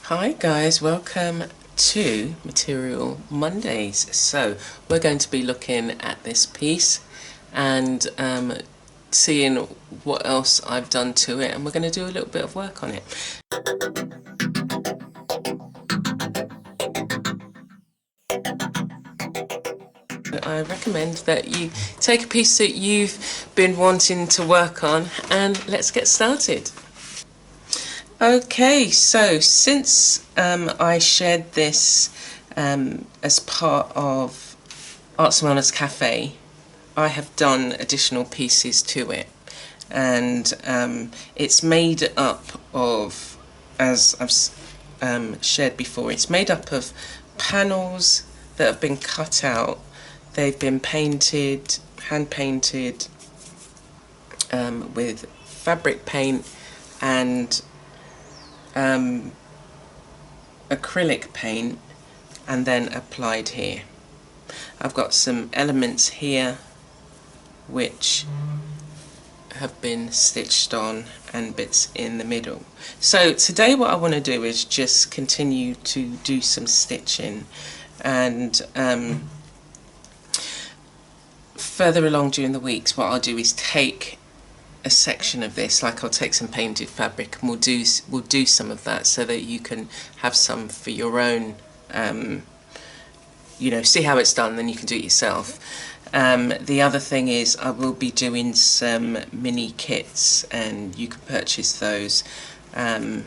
Hi guys, welcome to Material Mondays. So we're going to be looking at this piece and seeing what else I've done to it, and we're going to do a little bit of work on it. I recommend that you take a piece that you've been wanting to work on and let's get started. Okay, so since I shared this as part of Arts and Wellness Cafe, I have done additional pieces to it, and it's made up of, as I've shared before, it's made up of panels that have been cut out. They've been painted, hand painted with fabric paint and acrylic paint, and then applied here. I've got some elements here which have been stitched on and bits in the middle. So today what I want to do is just continue to do some stitching, and further along during the weeks what I'll do is take a section of this, like I'll take some painted fabric and we'll do some of that so that you can have some for your own, see how it's done, then you can do it yourself. The other thing is I will be doing some mini kits, and you can purchase those, and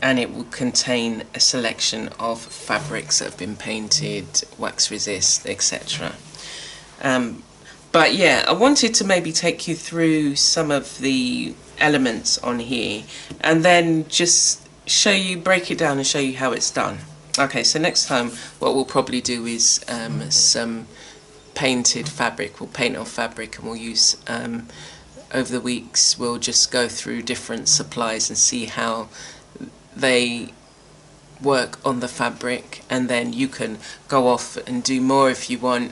it will contain a selection of fabrics that have been painted, wax resist, etc. But yeah, I wanted to maybe take you through some of the elements on here and then just break it down and show you how it's done. Okay, so next time what we'll probably do is some painted fabric. We'll paint on fabric, and we'll use, over the weeks, we'll just go through different supplies and see how they work on the fabric, and then you can go off and do more if you want.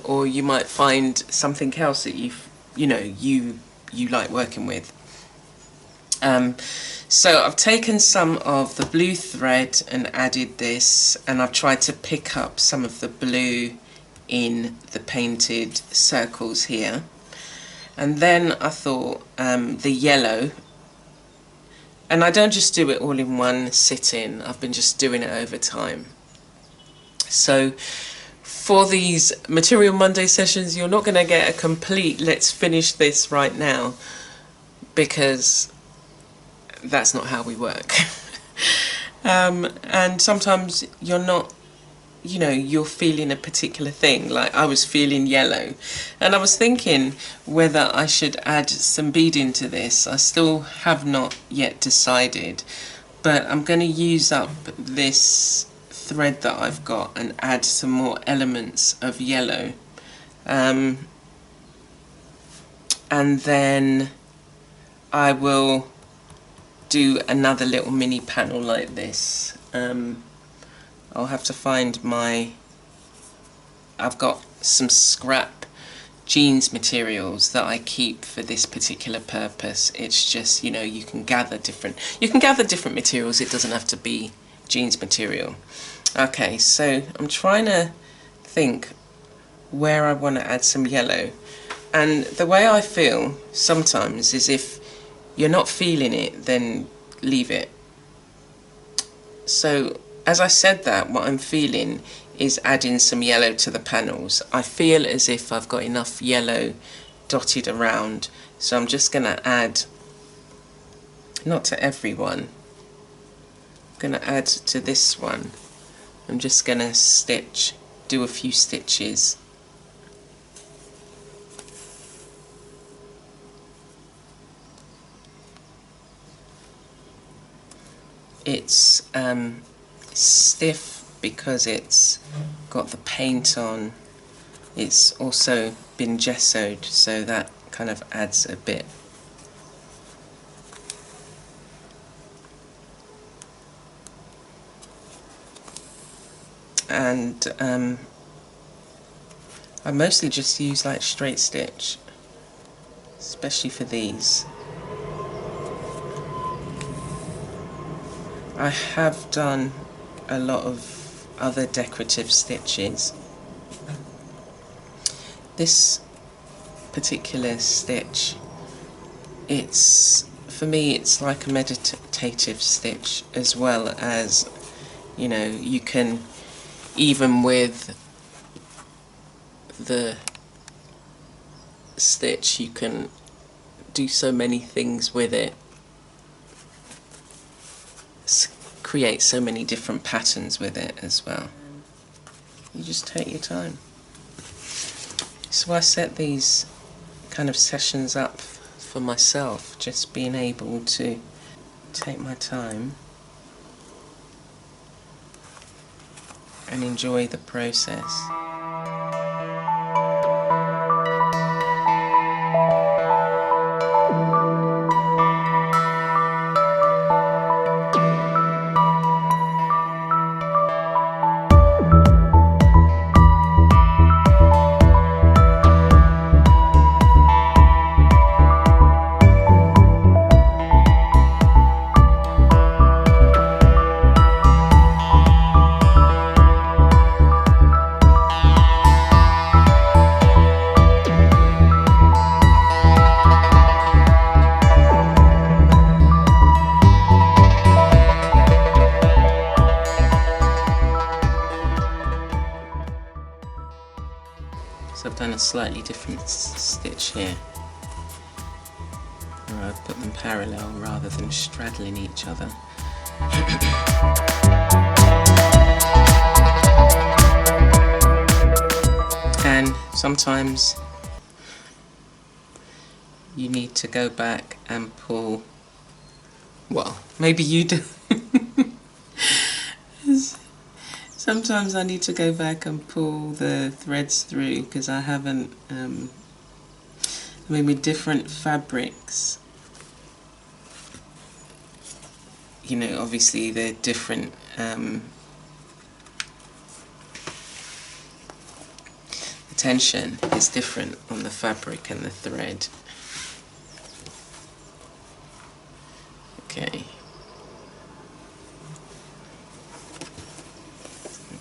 Or you might find something else that you like working with. So I've taken some of the blue thread and added this, and I've tried to pick up some of the blue in the painted circles here. And then I thought the yellow, and I don't just do it all in one sitting, I've been just doing it over time. So for these Material Monday sessions, you're not going to get a complete let's finish this right now, because that's not how we work. And sometimes you're not, you're feeling a particular thing. Like I was feeling yellow, and I was thinking whether I should add some beading to this. I still have not yet decided, but I'm going to use up this thread that I've got and add some more elements of yellow, and then I will do another little mini panel like this. I'll have to find I've got some scrap jeans materials that I keep for this particular purpose. It's just, you can gather different materials. It doesn't have to be jeans material. Okay, so I'm trying to think where I want to add some yellow, and the way I feel sometimes is if you're not feeling it, then leave it. So as I said that, what I'm feeling is adding some yellow to the panels. I feel as if I've got enough yellow dotted around, so I'm just going to add, not to everyone, I'm going to add to this one. I'm just going to do a few stitches. It's stiff because it's got the paint on. It's also been gessoed, so that kind of adds a bit. And I mostly just use like straight stitch, especially for these. I have done a lot of other decorative stitches. This particular stitch, for me it's like a meditative stitch, as well as, you know, you can, even with the stitch, you can do so many things with it, create so many different patterns with it as well. You just take your time. So I set these kind of sessions up for myself, just being able to take my time and enjoy the process. So I've done a slightly different stitch here, where I've put them parallel rather than straddling each other. And sometimes you need to go back and pull, well, maybe you do. Sometimes I need to go back and pull the threads through, because I haven't, I mean, with different fabrics, you know, obviously they're different, the tension is different on the fabric and the thread. Okay.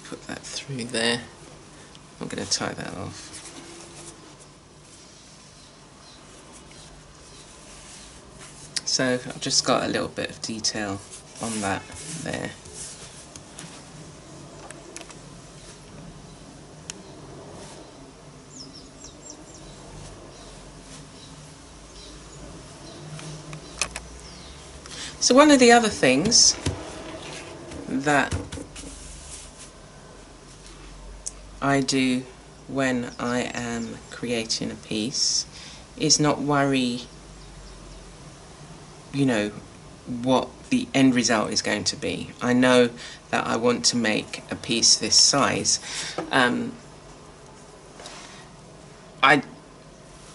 Put that through there. I'm going to tie that off. So I've just got a little bit of detail on that there. So one of the other things that I do when I am creating a piece is not worry, you know, what the end result is going to be. I know that I want to make a piece this size.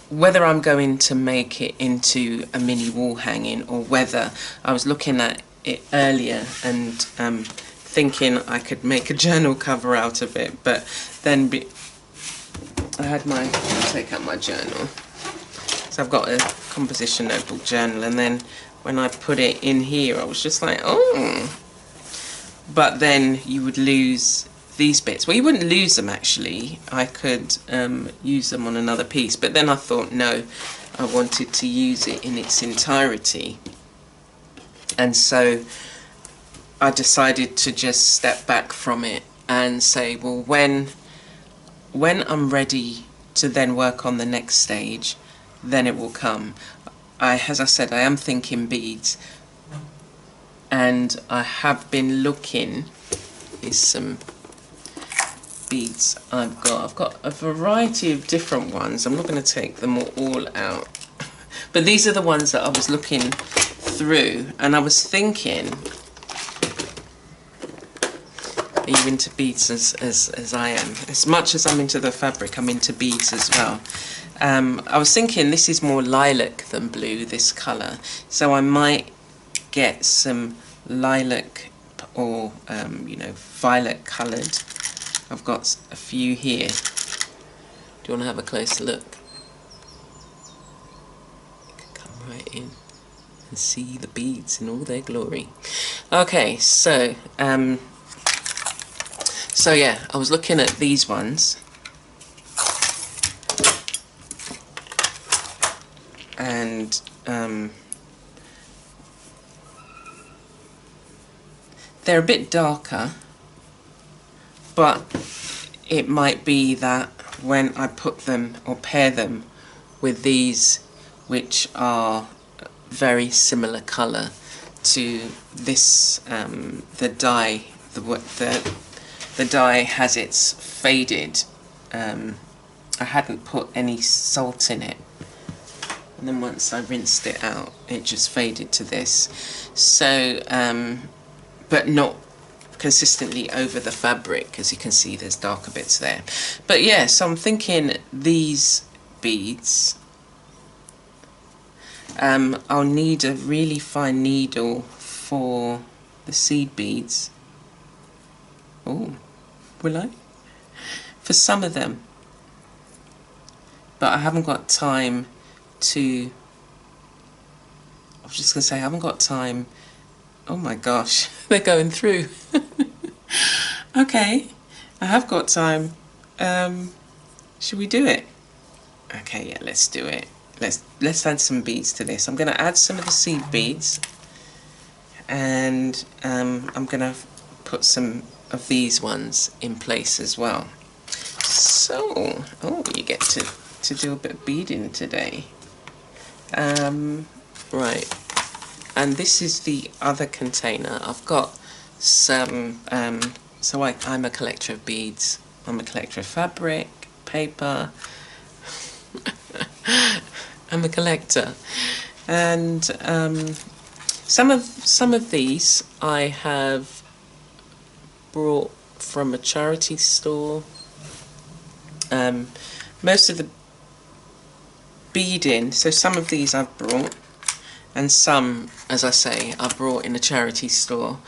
Whether I'm going to make it into a mini wall hanging, or whether I was looking at it earlier and thinking I could make a journal cover out of it, but then I had take out my journal. So I've got a composition notebook journal, and then when I put it in here, I was just like, oh. But then you would lose these bits. Well, you wouldn't lose them actually. I could use them on another piece, but then I thought, no, I wanted to use it in its entirety. And so I decided to just step back from it and say, well, when I'm ready to then work on the next stage, then it will come. As I said, I am thinking beads, and I have been looking. Here's some beads I've got a variety of different ones. I'm not going to take them all out, but these are the ones that I was looking through, and I was thinking, are you into beads as I am? As much as I'm into the fabric, I'm into beads as well. I was thinking this is more lilac than blue, this colour, so I might get some lilac or you know, violet coloured. I've got a few here. Do you want to have a closer look? You can come right in and see the beads in all their glory. Okay, so yeah, I was looking at these ones, and they're a bit darker, but it might be that when I put them or pair them with these, which are very similar colour to this, the dye, the dye has its faded. I hadn't put any salt in it, and then once I rinsed it out, it just faded to this. So, but not consistently over the fabric, as you can see there's darker bits there. But yeah, so I'm thinking these beads, I'll need a really fine needle for the seed beads. Oh, will I? For some of them, but I haven't got time to, I was just going to say I haven't got time. Oh my gosh, they're going through. Okay, I have got time. Should we do it? Okay, yeah, let's do it. Let's add some beads to this. I'm going to add some of the seed beads, and I'm going to put some of these ones in place as well. So, oh, you get to do a bit of beading today. Right, and this is the other container. I've got some, so I'm a collector of beads. I'm a collector of fabric, paper. I'm a collector, and some of these I have brought from a charity store. Most of the beading, so some of these I've brought, and some, as I say, I brought in a charity store,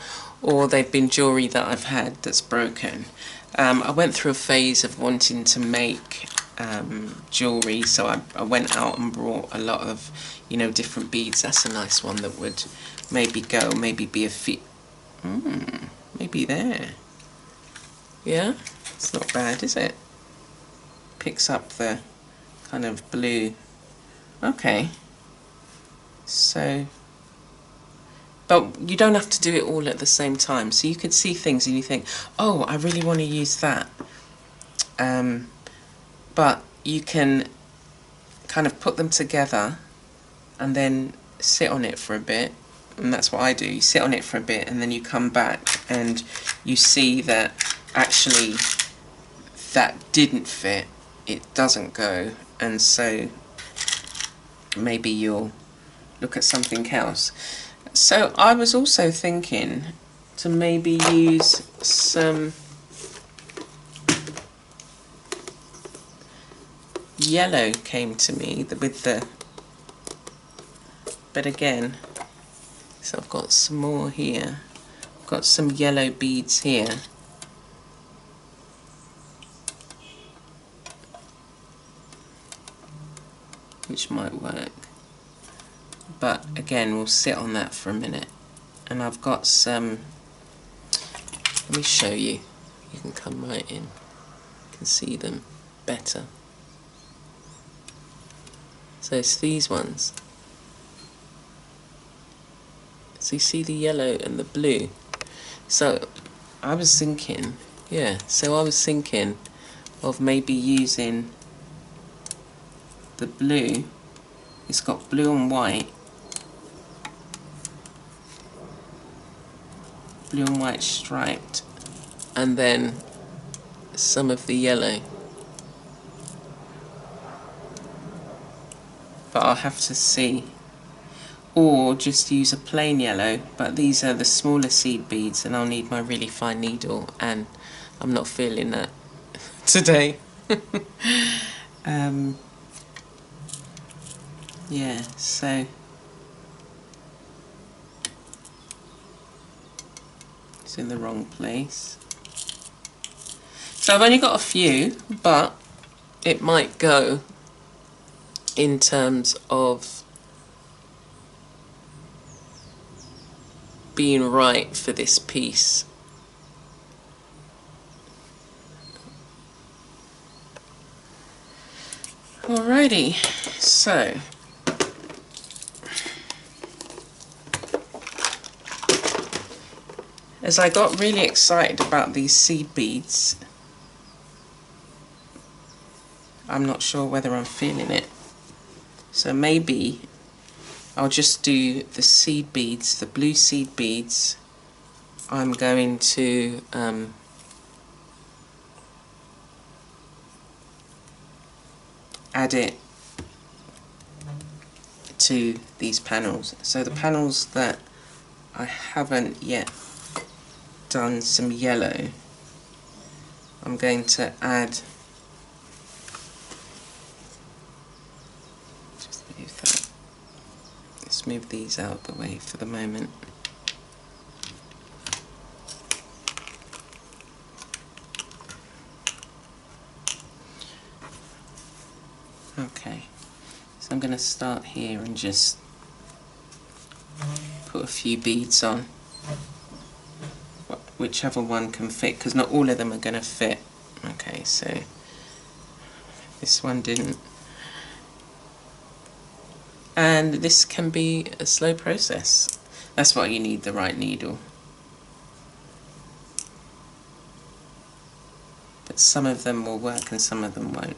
or they've been jewellery that I've had that's broken. I went through a phase of wanting to make jewellery, so I went out and brought a lot of, you know, different beads. That's a nice one that would maybe go, maybe be a fit. Maybe there. Yeah, it's not bad, is it? Picks up the kind of blue. Okay. So, but you don't have to do it all at the same time. So you could see things and you think, oh, I really want to use that. But you can kind of put them together and then sit on it for a bit. And that's what I do. You sit on it for a bit and then you come back and you see that actually that didn't fit. It doesn't go. And so maybe you'll look at something else. So I was also thinking to maybe use some yellow, came to me with the, but again, so I've got some more here. I've got some yellow beads here. Which might work. But again, we'll sit on that for a minute. And I've got some, let me show you. You can come right in. You can see them better. So it's these ones. So you see the yellow and the blue. So I was thinking, yeah, so I was thinking of maybe using the blue. It's got blue and white. Blue and white striped. And then some of the yellow. But I'll have to see. Or just use a plain yellow, but these are the smaller seed beads and I'll need my really fine needle, and I'm not feeling that today. Yeah, so it's in the wrong place. So I've only got a few, but it might go in terms of being right for this piece. Alrighty, so as I got really excited about these seed beads, I'm not sure whether I'm feeling it. So maybe I'll just do the seed beads, the blue seed beads. I'm going to add it to these panels. So the panels that I haven't yet done some yellow, I'm going to add, just move that, let's move these out of the way for the moment. Okay, so I'm going to start here and just put a few beads on, whichever one can fit, because not all of them are going to fit. Okay, so this one didn't. And this can be a slow process. That's why you need the right needle. But some of them will work and some of them won't.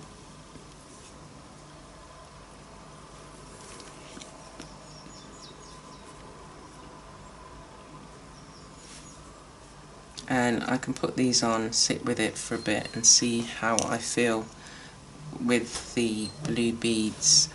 And I can put these on, sit with it for a bit and see how I feel with the blue beads.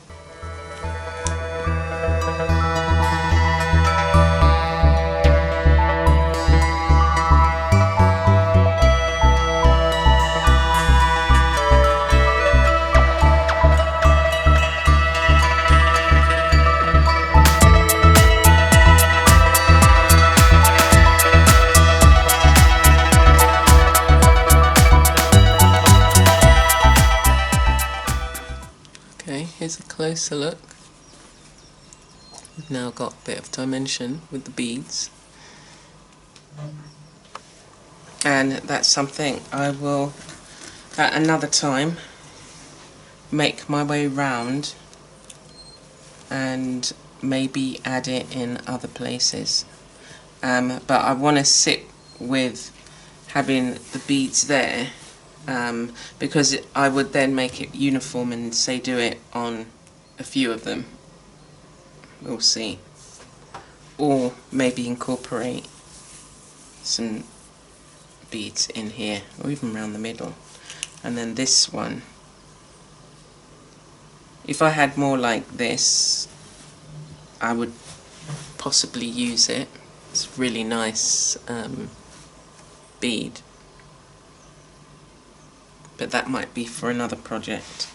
Okay, here's a closer look. We've now got a bit of dimension with the beads. And that's something I will, at another time, make my way round and maybe add it in other places. But I want to sit with having the beads there, because I would then make it uniform and say do it on a few of them. We'll see. Or maybe incorporate some beads in here, or even around the middle. And then this one, if I had more like this, I would possibly use it. It's a really nice bead. But that might be for another project.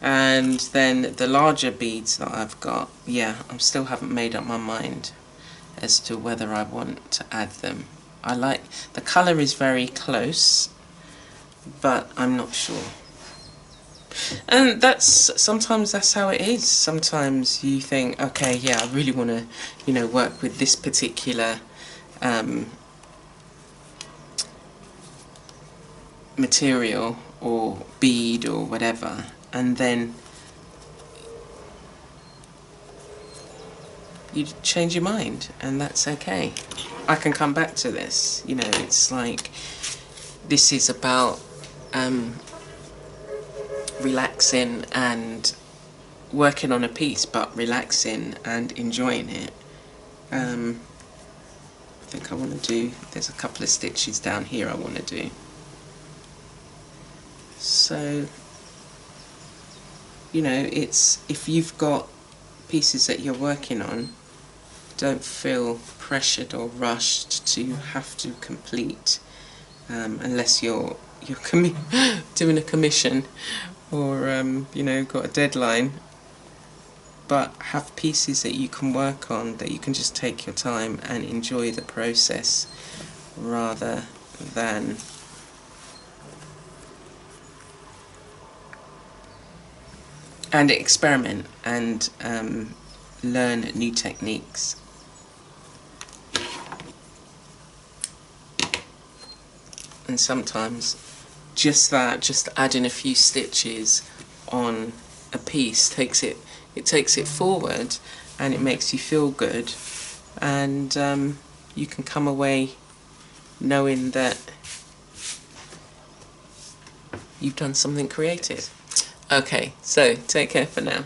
And then the larger beads that I've got, yeah, I still haven't made up my mind as to whether I want to add them. I like, the colour is very close, but I'm not sure. And sometimes that's how it is. Sometimes you think, okay, yeah, I really want to, work with this particular material or bead or whatever, and then you change your mind, and that's okay. I can come back to this. It's like, this is about relaxing and working on a piece, but relaxing and enjoying it. I think I want to do, there's a couple of stitches down here I want to do. So, it's, if you've got pieces that you're working on, don't feel pressured or rushed to have to complete, unless you're doing a commission or got a deadline. But have pieces that you can work on, that you can just take your time and enjoy the process, rather than and experiment and learn new techniques. and sometimes just adding a few stitches on a piece takes it forward, and it makes you feel good, and you can come away knowing that you've done something creative. Okay, so take care for now.